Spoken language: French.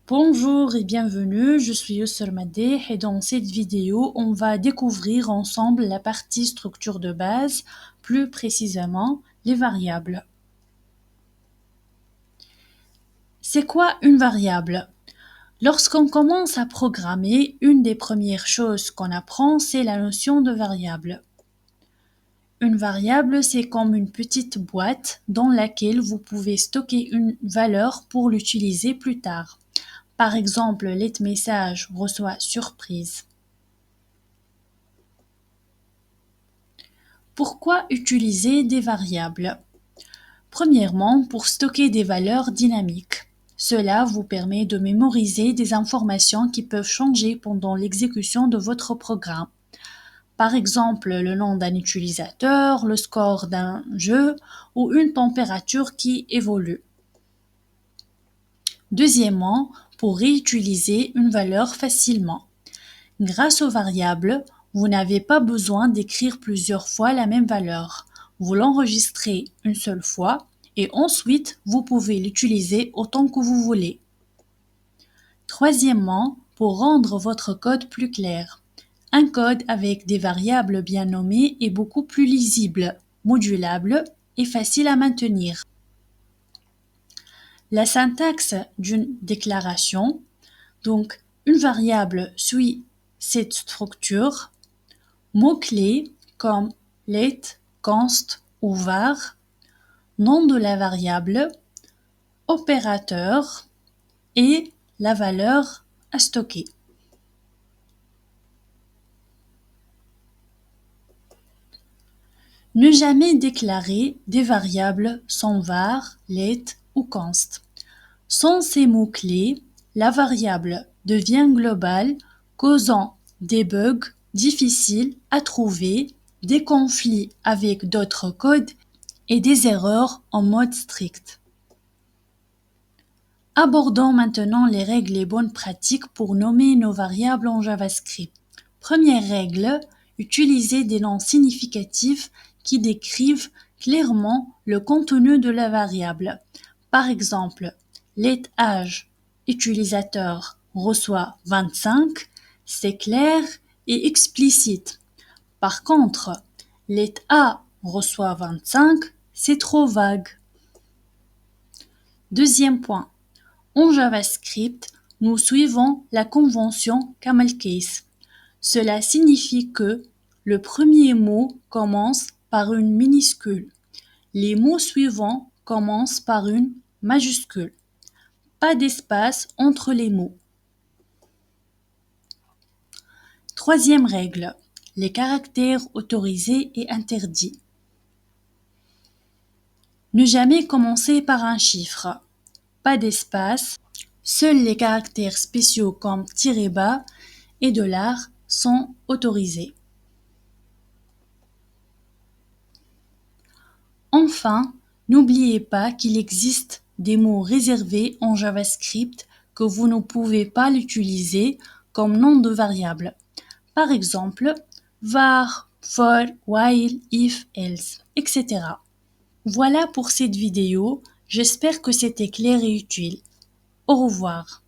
Bonjour et bienvenue, je suis Youssef Madeh et dans cette vidéo, on va découvrir ensemble la partie structure de base, plus précisément les variables. C'est quoi une variable? Lorsqu'on commence à programmer, une des premières choses qu'on apprend, c'est la notion de variable. Une variable, c'est comme une petite boîte dans laquelle vous pouvez stocker une valeur pour l'utiliser plus tard. Par exemple, let message reçoit surprise. Pourquoi utiliser des variables? Premièrement, pour stocker des valeurs dynamiques. Cela vous permet de mémoriser des informations qui peuvent changer pendant l'exécution de votre programme. Par exemple, le nom d'un utilisateur, le score d'un jeu ou une température qui évolue. Deuxièmement, pour réutiliser une valeur facilement. Grâce aux variables, vous n'avez pas besoin d'écrire plusieurs fois la même valeur. Vous l'enregistrez une seule fois et ensuite vous pouvez l'utiliser autant que vous voulez. Troisièmement, pour rendre votre code plus clair. Un code avec des variables bien nommées est beaucoup plus lisible, modulable et facile à maintenir. La syntaxe d'une déclaration, donc une variable suit cette structure. Mots-clés comme let, const ou var, nom de la variable, opérateur et la valeur à stocker. Ne jamais déclarer des variables sans var, let ou const. Sans ces mots-clés, la variable devient globale, causant des bugs difficiles à trouver, des conflits avec d'autres codes et des erreurs en mode strict. Abordons maintenant les règles et bonnes pratiques pour nommer nos variables en JavaScript. Première règle, utiliser des noms significatifs qui décrivent clairement le contenu de la variable. Par exemple, let âge utilisateur reçoit 25, c'est clair et explicite. Par contre, let a reçoit 25, c'est trop vague. Deuxième point. En JavaScript, nous suivons la convention camel case. Cela signifie que le premier mot commence par une minuscule. Les mots suivants commencent par une majuscule. Pas d'espace entre les mots. Troisième règle, les caractères autorisés et interdits. Ne jamais commencer par un chiffre. Pas d'espace. Seuls les caractères spéciaux comme tiret-bas et $ sont autorisés. Enfin, n'oubliez pas qu'il existe des mots réservés en JavaScript que vous ne pouvez pas l'utiliser comme nom de variable. Par exemple, var, for, while, if, else, etc. Voilà pour cette vidéo. J'espère que c'était clair et utile. Au revoir.